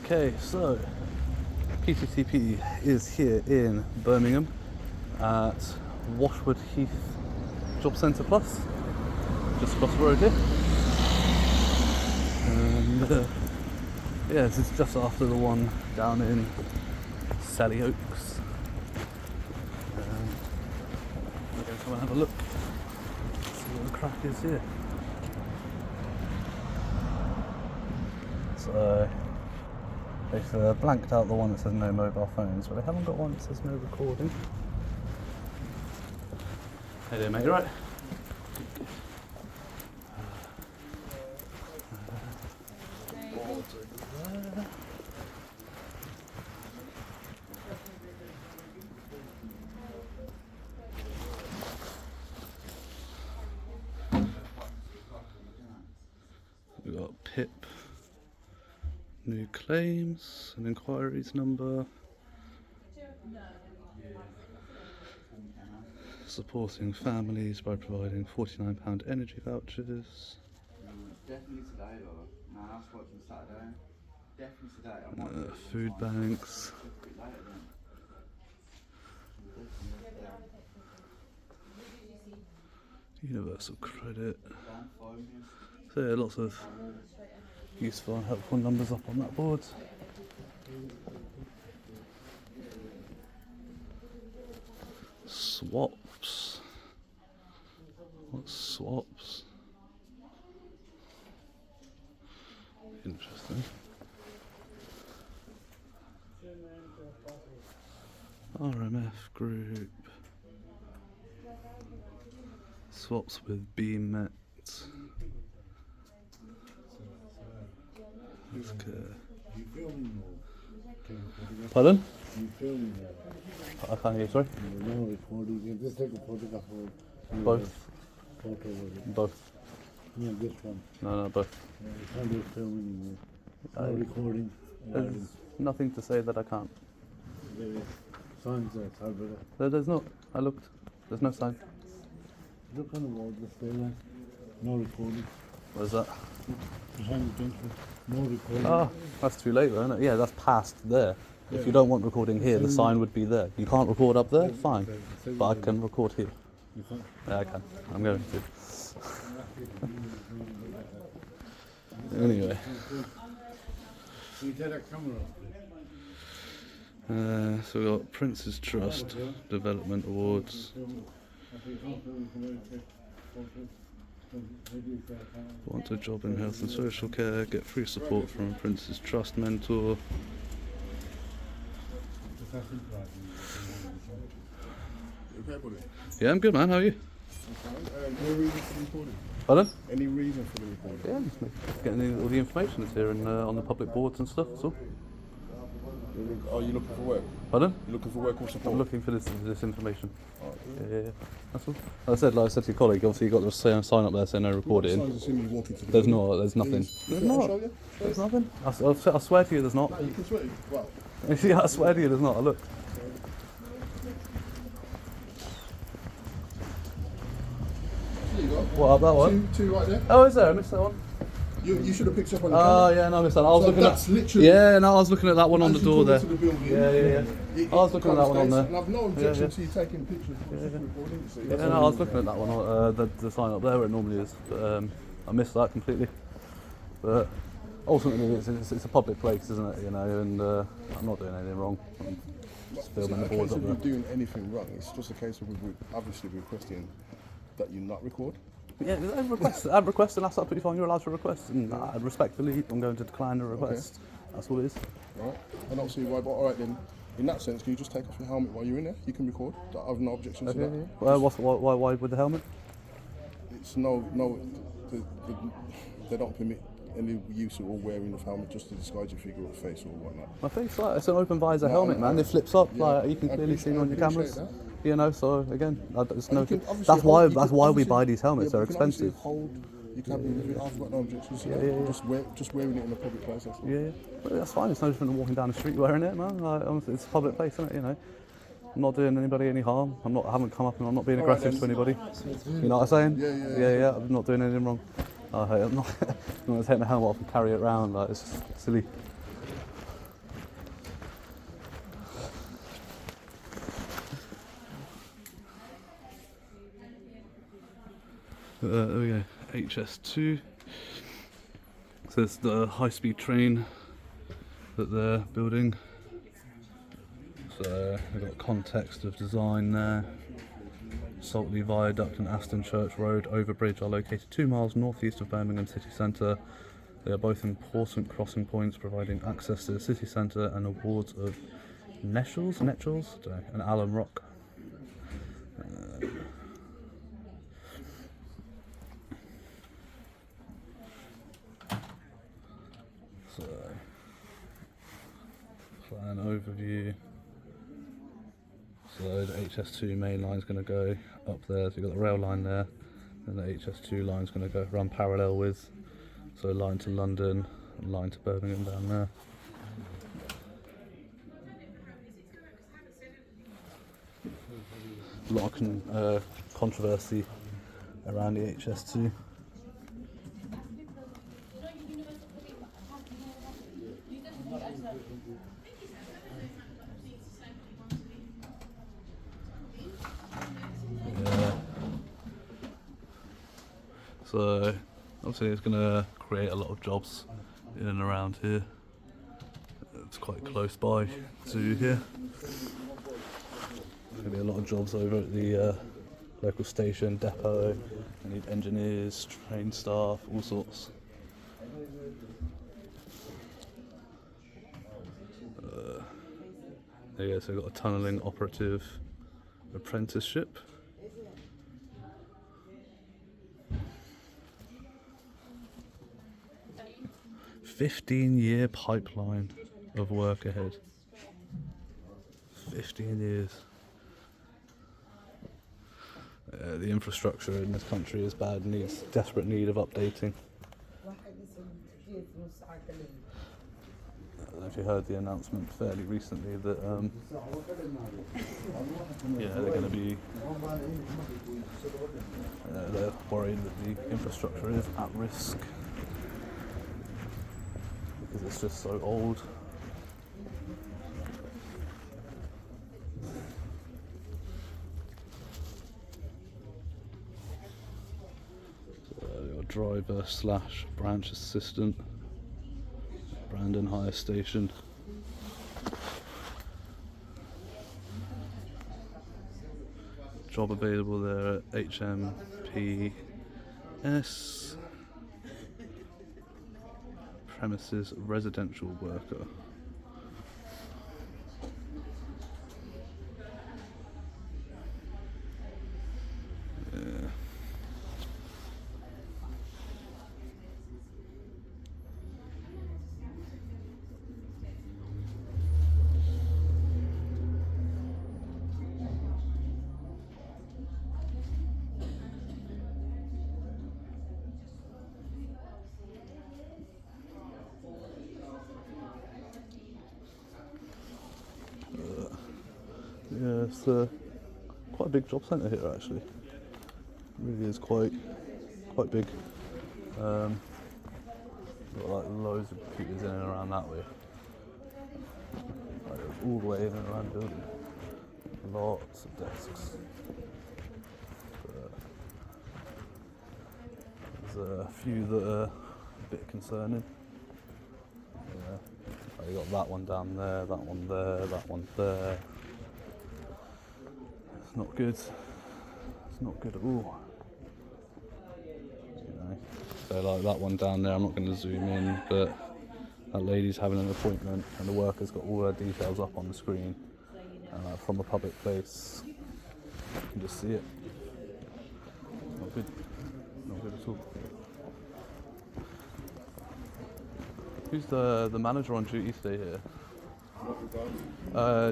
Okay, so PTTP is here in Birmingham at Washwood Heath JobCentre Plus, just across the road here. And yeah, this is just after the one down in Sally Oaks. We're going to come and have a look, see what the crack is here. So they've blanked out the one that says no mobile phones, but they haven't got one that says no recording. Hey there, mate, you right? We've got PIP, new claims, and inquiries number, supporting families by providing £49 energy vouchers. Definitely today though. Nah, I spoke to him Saturday. Definitely today. Food banks. Universal credit. So yeah, lots of useful and helpful numbers up on that board. Swaps. What's swaps? Interesting. RMF group. Swaps with BMET. Pardon? I can't hear you, sorry. No recording. Just take a photograph of Both. photo. Both. Yeah, this one. No, both. You can't do filming. No recording. There's nothing to say that I can't. There is signs there. There's not. I looked. There's no sign. Look on the wall, just say that. No recording. What is that? Behind the fence, no recording. Oh, that's too late though, isn't it? Yeah, that's past there. If you don't want recording here, the sign would be there. You can't record up there? Fine. But I can record here. You can't. Yeah, I can. I'm going to. Anyway. Can you take that camera off, So we've got Prince's Trust Development Awards. Want a job in health and social care, get free support from Prince's Trust Mentor. Yeah, I'm good, man. How are you? Any reason for the recording? Pardon? Any reason for the recording? Yeah, just getting all the information that's here and on the public boards and stuff. That's all. Are you looking for work? Pardon? You looking for work or support? I'm looking for this information. Yeah. That's all. Like I said to your colleague, obviously you got the sign up there saying no recording. There's not. There's nothing. There's not. There's nothing. I swear to you, there's not. You can swear. Wow. Yeah, I swear to you, there's not. Look. There you go. What up that one? Two right there. Oh, is there? I missed that one. You should have picked up on the Oh camera. yeah, no, I missed that. I was So looking that's at. literally. Yeah, no, I was looking at that one on the As you door come there. into the building, Yeah. I was looking at that one on there. And I've no objection Yeah. to you taking pictures. Recording, so Yeah, that's no, I all was looking at that one, the sign up there where it normally is, but I missed that completely. But ultimately, it's a public place, isn't it? You know, and I'm not doing anything wrong. I'm just filming the boards up If there. you're doing anything wrong, it's just a case of obviously requesting that you not record. Yeah, I'd request, and that's absolutely fine. You're allowed to request, and I'd respectfully, I'm going to decline the request. That's all it is. Right? I don't see why, but alright then. In that sense, can you just take off your helmet while you're in there? You can record. I have no objection to that. Well, why with the helmet? It's they don't permit any use or wearing of helmet just to disguise your figure or face or whatnot. I think it's an open visor helmet, man. It flips up, like you can I clearly see on your appreciate cameras. that. You know, so again, it's no. You can obviously That's hold- why. you can we buy obviously- these helmets. yeah, They're but you can obviously expensive. hold your cabin with it. I've got no objections to Yeah, that. yeah. Just wearing it in a public place. That's all. Yeah, but that's fine. It's no different than walking down the street wearing it, man. Like, honestly, it's a public place, isn't it? You know, I'm not doing anybody any harm. I haven't come up and I'm not being aggressive to anybody. You know what I'm saying? Yeah. I'm not doing anything wrong. I'm not going to take my helmet off and carry it around. Like, it's just silly. There we go, HS2. So it's the high-speed train that they're building. So we've got context of design there. Saltley Viaduct and Aston Church Road overbridge are located 2 miles northeast of Birmingham city centre. They are both important crossing points, providing access to the city centre and awards of Nechells, don't know, and Alum Rock. So, plan overview. So the HS2 main line is going to go up there, so you've got the rail line there, and the HS2 line is going to go run parallel with, so line to London, and line to Birmingham down there. A lot of controversy around the HS2. So obviously it's going to create a lot of jobs in and around here. It's quite close by to here. There's going to be a lot of jobs over at the local station, depot. They need engineers, train staff, all sorts. There you go, so we've got a tunnelling operative apprenticeship. 15-year pipeline of work ahead. 15 years. The infrastructure in this country is bad, needs desperate need of updating. I don't know if you heard the announcement fairly recently that they're going to be they're worried that the infrastructure is at risk because it's just so old. Driver / branch assistant, Brandon Hire Station. Job available there at HMPS. Premises residential worker. Yeah, it's quite a big job centre here actually. It really is quite big. Got like loads of computers in and around that way. Like all the way in and around the building. Lots of desks. There's a few that are a bit concerning. You got that one down there, that one there, that one there. It's not good. It's not good at all. So like that one down there, I'm not going to zoom in, but that lady's having an appointment and the worker's got all her details up on the screen from a public place. You can just see it. Not good. Not good at all. Who's the manager on duty today here?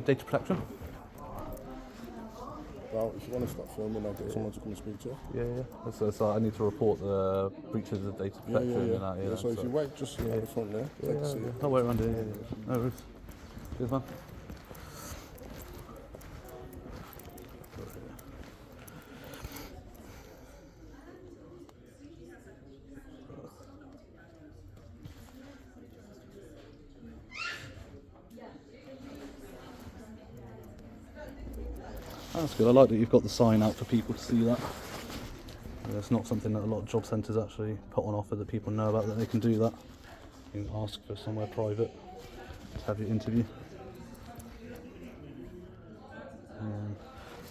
Data protection. Well, if you want to start filming, I'll get someone to come and speak to you. Yeah. So I need to report the breaches of data protection and that. Yeah, so if you wait just at the front there, take a seat. I'll wait around here. No worries. Cheers, man. That's good. I like that you've got the sign out for people to see that. It's not something that a lot of job centres actually put on offer that people know about, that they can do that. You can ask for somewhere private to have your interview.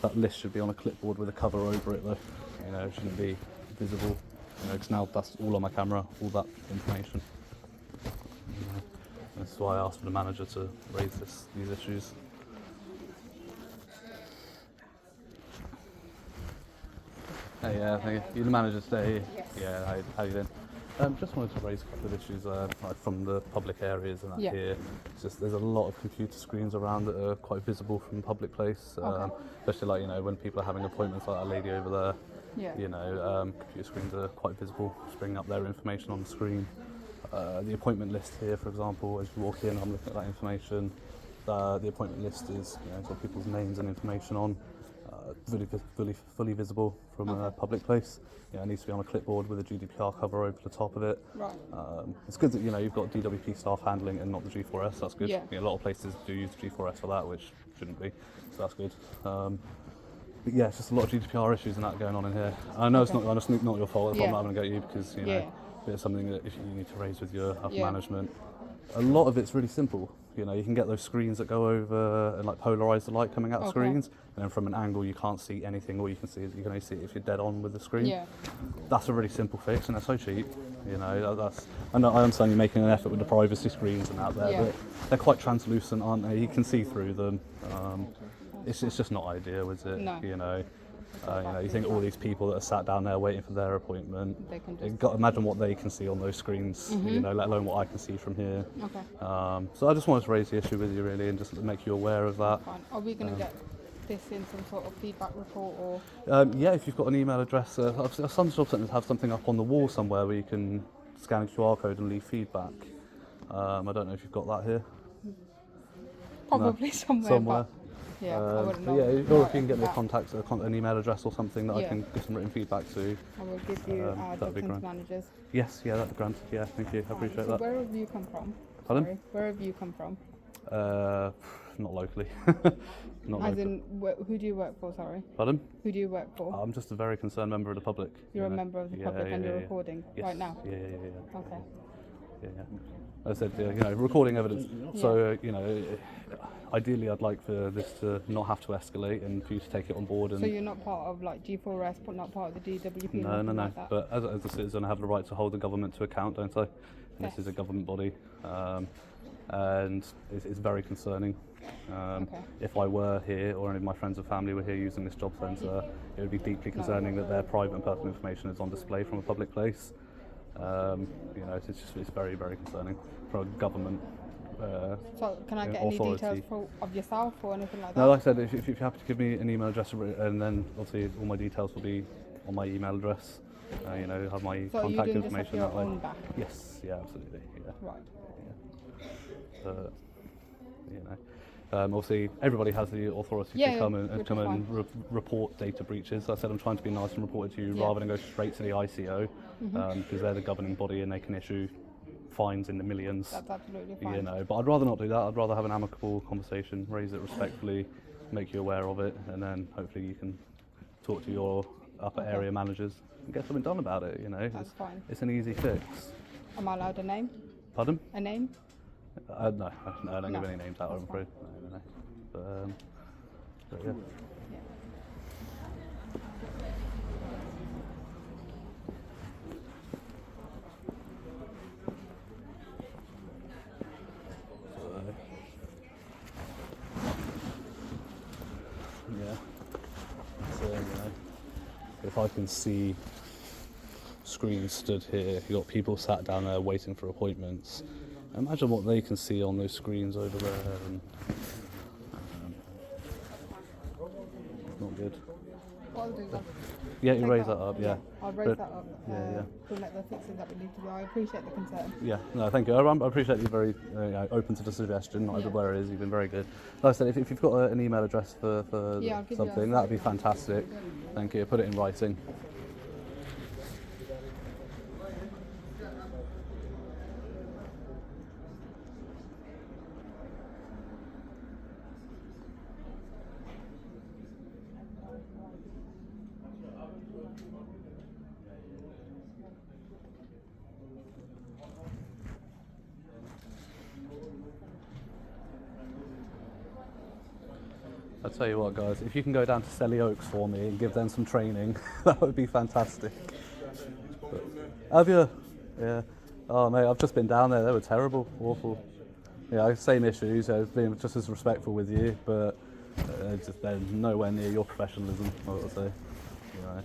That list should be on a clipboard with a cover over it though. You know, it shouldn't be visible. You know, 'cause now that's all on my camera, all that information. You know, that's why I asked for the manager to raise these issues. Hey, thank you. You're the manager today? Yes. Yeah, how you doing? Just wanted to raise a couple of issues like from the public areas and that here. It's just there's a lot of computer screens around that are quite visible from public place, especially like, you know, when people are having appointments, like that lady over there. Yeah. You know, computer screens are quite visible, just bringing up their information on the screen. The appointment list here, for example, as you walk in, I'm looking at that information. The appointment list is, you know, it's got people's names and information on. Fully visible from a public place. Yeah, it needs to be on a clipboard with a GDPR cover over the top of it. Right. It's good that, you know, you've got DWP staff handling and not the G4S. That's good. Yeah. You know, a lot of places do use the G4S for that, which shouldn't be. So that's good. But yeah, it's just a lot of GDPR issues and that going on in here. I know it's not your fault. I'm not going to go at you because, you know, it's something that if you need to raise with your upper management. A lot of it's really simple. You know, you can get those screens that go over and like polarize the light coming out of screens, and then from an angle you can't see anything. All you can see is you can only see it if you're dead on with the screen. Yeah. That's a really simple fix, and they're so cheap. You know, I understand you're making an effort with the privacy screens and out there, but they're quite translucent, aren't they? You can see through them. It's just not ideal, is it? No. You know. You know, you think all these people that are sat down there waiting for their appointment, imagine what they can see on those screens, you know, let alone what I can see from here. So I just wanted to raise the issue with you really and just make you aware of that. Fine. Are we going to get this in some sort of feedback report or? Yeah, if you've got an email address, some job centres have something up on the wall somewhere where you can scan a QR code and leave feedback. I don't know if you've got that here. Probably somewhere. But yeah, I wouldn't know. Yeah, or if you can get me an email address or something that I can give some written feedback to. I will give you our job centre managers. Yes, yeah, that'd be grand. Yeah, thank you. I appreciate that. Where have you come from? Pardon? Sorry, where have you come from? Not locally. As in, who do you work for, sorry? Pardon? Who do you work for? I'm just a very concerned member of the public. You're a member of the public and you're recording right now? Yeah. Okay. Yeah. As I said, you know, recording evidence. So, you know, ideally I'd like for this to not have to escalate and for you to take it on board. And so you're not part of like G4S, but not part of the DWP? No. Like that? But as a citizen I have the right to hold the government to account, don't I? And this is a government body. And it's very concerning. If I were here or any of my friends and family were here using this job centre, it would be deeply concerning that their private and personal information is on display from a public place. You know, it's very, very concerning for a government. So can I get any details of yourself or anything like that? No, like I said, if you're happy to give me an email address, and then obviously all my details will be on my email address. You know, have my contact information that way. Yes, yeah, absolutely. Yeah. Right. Yeah. You know. Obviously, everybody has the authority to come and report data breaches. I said I'm trying to be nice and report it to you rather than go straight to the ICO because they're the governing body and they can issue fines in the millions. That's absolutely fine. You know, but I'd rather not do that. I'd rather have an amicable conversation, raise it respectfully, make you aware of it, and then hopefully you can talk to your upper area managers and get something done about it. You know, that's fine. It's an easy fix. Am I allowed a name? Pardon? A name? No, I don't give any names out, I'm afraid. No. But yeah. So, you know, if I can see screens stood here, you've got people sat down there waiting for appointments. Imagine what they can see on those screens over there. And, not good. What I'll do then? Yeah, you raise that up, yeah. I'll raise that up. Yeah. We'll let the fixes that we need to do. I appreciate the concern. Yeah, no, thank you. I appreciate you very open to the suggestion. Not everywhere it is. You've been very good. Like I said, if you've got an email address for something, that'd be fantastic. Thank you. Put it in writing. I'll tell you what, guys, if you can go down to Selly Oaks for me and give them some training, that would be fantastic. Have you? Yeah. Oh, mate, I've just been down there. They were terrible, awful. Yeah, same issues. Being just as respectful with you, but they're nowhere near your professionalism, I would say. You know.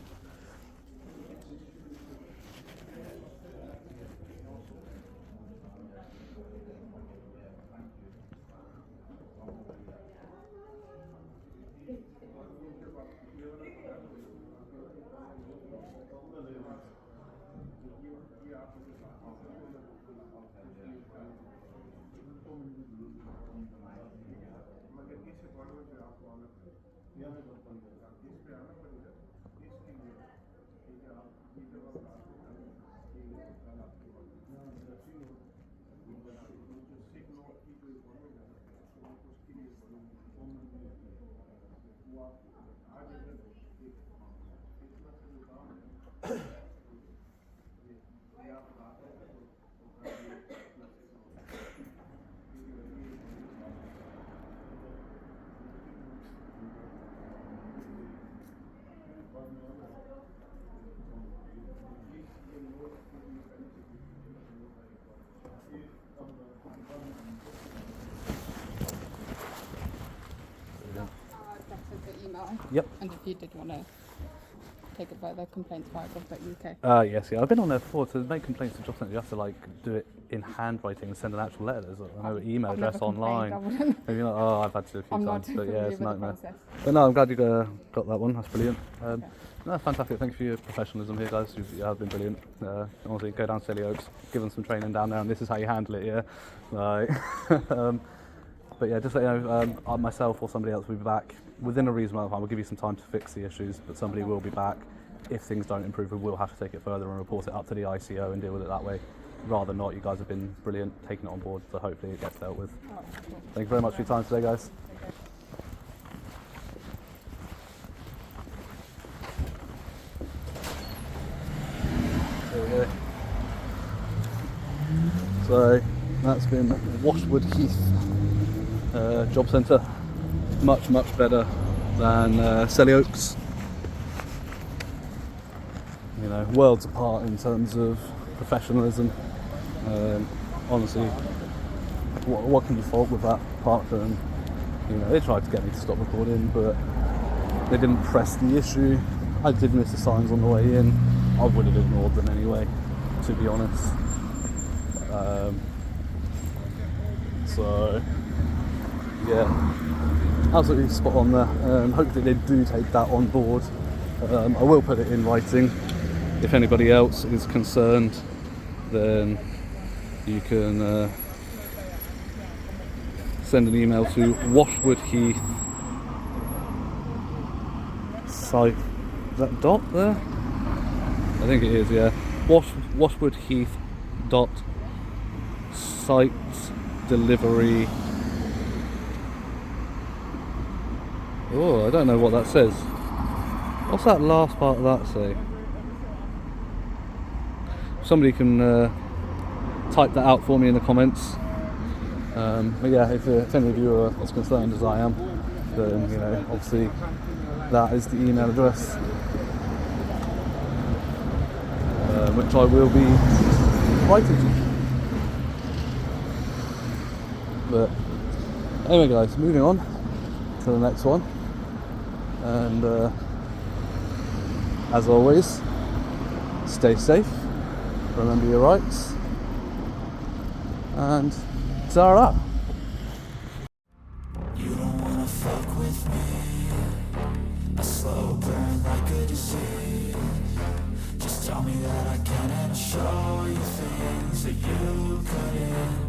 Yep. And if you did want to take it further, complaints@gov.uk. Yes, yeah. I've been on there before. To make complaints to JobCentre, you have to like do it in handwriting and send an actual letter. There's no email I've address never online. complained, Maybe not. Oh, I've had to a few I'm not times, too but yeah, familiar it's a with the nightmare. process. But no, I'm glad you got that one. That's brilliant. Okay. No, fantastic. Thank you for your professionalism here, guys. You have been brilliant. Honestly, go down to Selly Oaks, give them some training down there, and this is how you handle it. Yeah, like. But yeah, just let you know, myself or somebody else will be back within a reasonable amount of time. We'll give you some time to fix the issues, but somebody will be back. If things don't improve, we will have to take it further and report it up to the ICO and deal with it that way. Rather not, you guys have been brilliant, taking it on board, so hopefully it gets dealt with. All right, cool. Thank you very much for your time today, guys. There we go. So that's been Washwood Heath JobCentre. Much better than Selly Oaks. You know, worlds apart in terms of professionalism. Honestly, what can you fault with that apart from, you know, they tried to get me to stop recording, but they didn't press the issue. I did miss the signs on the way in. I would have ignored them anyway, to be honest. So yeah, absolutely spot on there. Hopefully they do take that on board. I will put it in writing. If anybody else is concerned, then you can send an email to Washwood Heath site. Is that dot there? I think it is, yeah. Washwood Heath dot site delivery. Oh, I don't know what that says. What's that last part of that say? Somebody can type that out for me in the comments. But yeah, if any of you are as concerned as I am, then, you know, obviously that is the email address, which I will be writing to. But anyway, guys, moving on to the next one, and as always, stay safe, remember your rights, and ta-ra. You don't wanna fuck with me. A slow burn like a disease. Just tell me that I can and I'll show you things that you couldn't